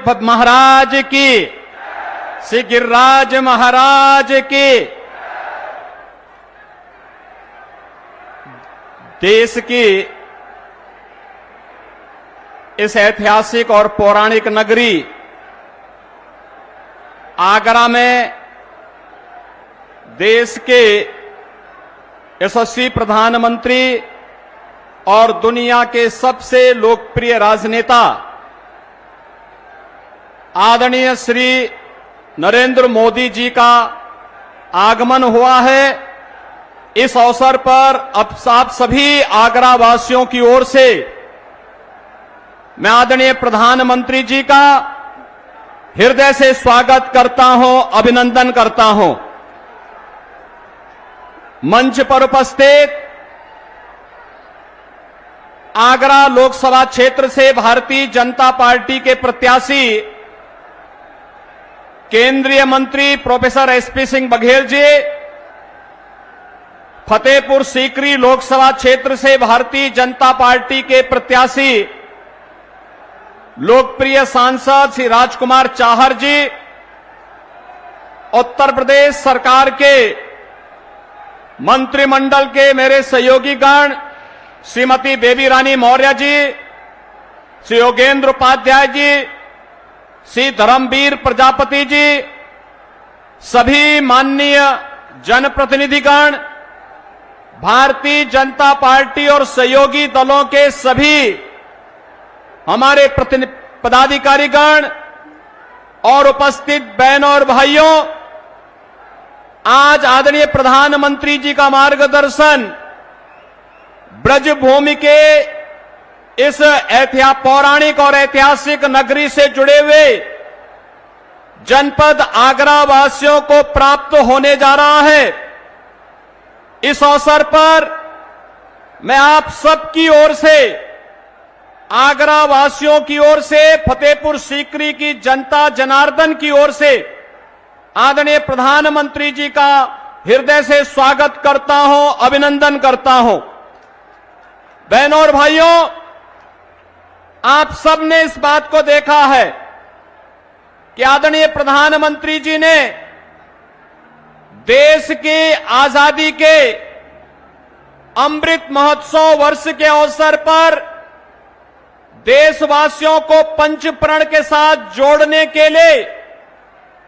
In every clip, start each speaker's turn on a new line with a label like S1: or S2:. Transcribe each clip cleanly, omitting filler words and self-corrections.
S1: महाराज की, श्री गिरिराज महाराज की। देश की इस ऐतिहासिक और पौराणिक नगरी आगरा में देश के यशस्वी प्रधानमंत्री और दुनिया के सबसे लोकप्रिय राजनेता आदरणीय श्री नरेंद्र मोदी जी का आगमन हुआ है। इस अवसर पर अब आप सभी आगरा वासियों की ओर से मैं आदरणीय प्रधानमंत्री जी का हृदय से स्वागत करता हूं, अभिनंदन करता हूं। मंच पर उपस्थित आगरा लोकसभा क्षेत्र से भारतीय जनता पार्टी के प्रत्याशी केंद्रीय मंत्री प्रोफेसर एसपी सिंह बघेल जी, फतेहपुर सीकरी लोकसभा क्षेत्र से भारतीय जनता पार्टी के प्रत्याशी लोकप्रिय सांसद श्री राजकुमार चाहर जी, उत्तर प्रदेश सरकार के मंत्रिमंडल के मेरे सहयोगीगण श्रीमती बेबी रानी मौर्य जी, श्री योगेंद्र उपाध्याय जी, श्री धर्मवीर प्रजापति जी, सभी माननीय जनप्रतिनिधिगण, भारतीय जनता पार्टी और सहयोगी दलों के सभी हमारे पदाधिकारीगण और उपस्थित बहनों और भाइयों, आज आदरणीय प्रधानमंत्री जी का मार्गदर्शन ब्रजभूमि के इस पौराणिक और ऐतिहासिक नगरी से जुड़े हुए जनपद आगरा वासियों को प्राप्त होने जा रहा है। इस अवसर पर मैं आप सबकी ओर से, आगरा वासियों की ओर से, फतेहपुर सीकरी की जनता जनार्दन की ओर से आदरणीय प्रधानमंत्री जी का हृदय से स्वागत करता हूं, अभिनंदन करता हूं। बहनों और भाइयों, आप सबने इस बात को देखा है कि आदरणीय प्रधानमंत्री जी ने देश की आजादी के अमृत महोत्सव वर्ष के अवसर पर देशवासियों को पंचप्रण के साथ जोड़ने के लिए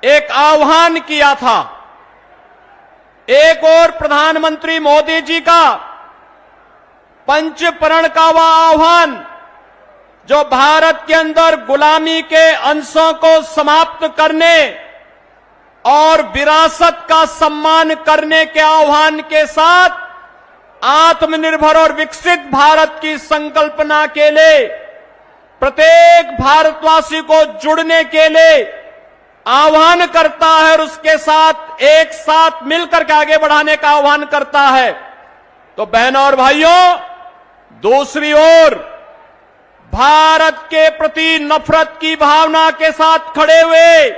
S1: एक आह्वान किया था। एक और प्रधानमंत्री मोदी जी का पंचप्रण का वह आह्वान जो भारत के अंदर गुलामी के अंशों को समाप्त करने और विरासत का सम्मान करने के आह्वान के साथ आत्मनिर्भर और विकसित भारत की संकल्पना के लिए प्रत्येक भारतवासी को जुड़ने के लिए आह्वान करता है और उसके साथ एक साथ मिलकर के आगे बढ़ाने का आह्वान करता है। तो बहनों और भाइयों, दूसरी ओर भारत के प्रति नफरत की भावना के साथ खड़े हुए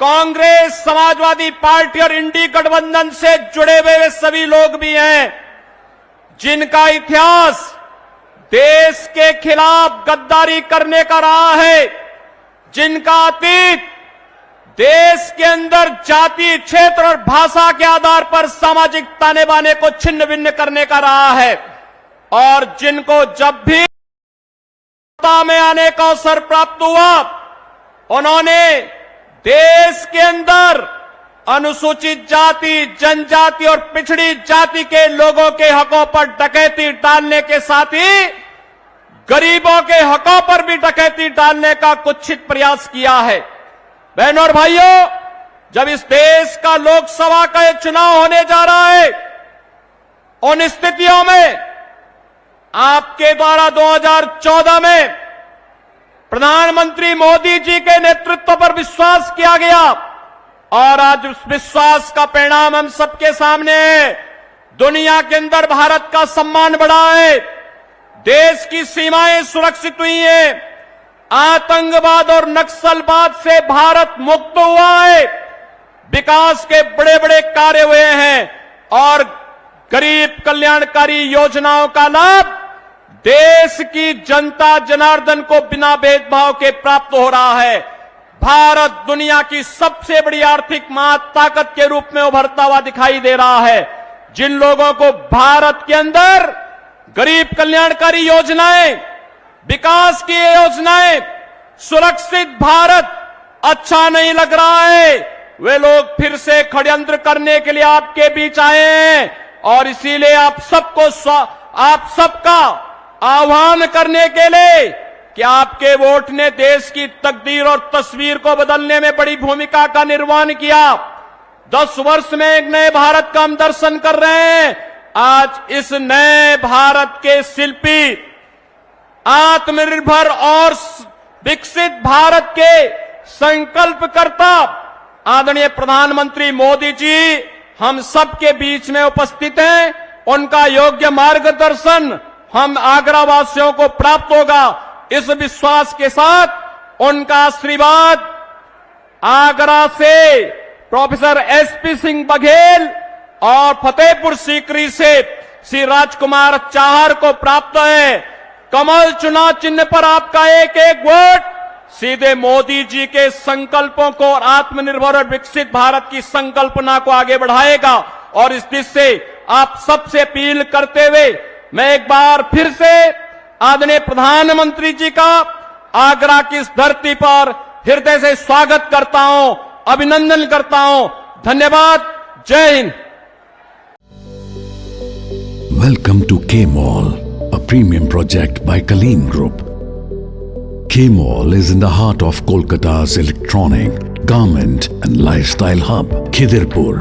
S1: कांग्रेस, समाजवादी पार्टी और इंडी गठबंधन से जुड़े हुए वे सभी लोग भी हैं जिनका इतिहास देश के खिलाफ गद्दारी करने का रहा है, जिनका अतीत देश के अंदर जाति, क्षेत्र और भाषा के आधार पर सामाजिक ताने बाने को छिन्न भिन्न करने का रहा है, और जिनको जब भी सत्ता में आने का अवसर प्राप्त हुआ उन्होंने देश के अंदर अनुसूचित जाति, जनजाति और पिछड़ी जाति के लोगों के हकों पर डकैती डालने के साथ ही गरीबों के हकों पर भी डकैती डालने का कुत्सित प्रयास किया है। बहनों और भाइयों, जब इस देश का लोकसभा का ये चुनाव होने जा रहा है, उन स्थितियों में आपके द्वारा 2014 में प्रधानमंत्री मोदी जी के नेतृत्व पर विश्वास किया गया और आज उस विश्वास का परिणाम हम सबके सामने है। दुनिया के अंदर भारत का सम्मान बढ़ा है, देश की सीमाएं सुरक्षित हुई हैं, आतंकवाद और नक्सलवाद से भारत मुक्त हुआ है, विकास के बड़े बड़े कार्य हुए हैं और गरीब कल्याणकारी योजनाओं का लाभ देश की जनता जनार्दन को बिना भेदभाव के प्राप्त हो रहा है। भारत दुनिया की सबसे बड़ी आर्थिक ताकत के रूप में उभरता हुआ दिखाई दे रहा है। जिन लोगों को भारत के अंदर गरीब कल्याणकारी योजनाएं, विकास की योजनाएं, सुरक्षित भारत अच्छा नहीं लग रहा है, वे लोग फिर से षड्यंत्र करने के लिए आपके बीच आए हैं। और इसीलिए आप सबका आह्वान करने के लिए कि आपके वोट ने देश की तकदीर और तस्वीर को बदलने में बड़ी भूमिका का निर्वहन किया। 10 वर्ष में एक नए भारत का हम दर्शन कर रहे हैं। आज इस नए भारत के शिल्पी, आत्मनिर्भर और विकसित भारत के संकल्पकर्ता आदरणीय प्रधानमंत्री मोदी जी हम सबके बीच में उपस्थित हैं। उनका योग्य मार्गदर्शन हम आगरा वासियों को प्राप्त होगा। इस विश्वास के साथ उनका आशीर्वाद आगरा से प्रोफेसर एसपी सिंह बघेल और फतेहपुर सीकरी से श्री राजकुमार चाहर को प्राप्त है। कमल चुनाव चिन्ह पर आपका एक एक वोट सीधे मोदी जी के संकल्पों को और आत्मनिर्भर और विकसित भारत की संकल्पना को आगे बढ़ाएगा। और इस दिशा से आप सबसे अपील करते हुए मैं एक बार फिर से आदरणीय प्रधानमंत्री जी का आगरा की इस धरती पर हृदय से स्वागत करता हूं, अभिनंदन करता हूं। धन्यवाद। जय Hind.
S2: Welcome to K-Mall, a premium project by Kaleen Group. K-Mall is in the heart of Kolkata's electronic, garment and lifestyle hub, Khidirpur.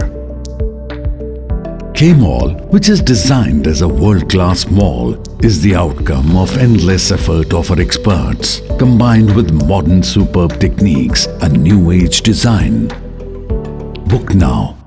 S2: K-Mall, which is designed as a world-class mall, is the outcome of endless effort of our experts, combined with modern superb techniques and new age design. Book now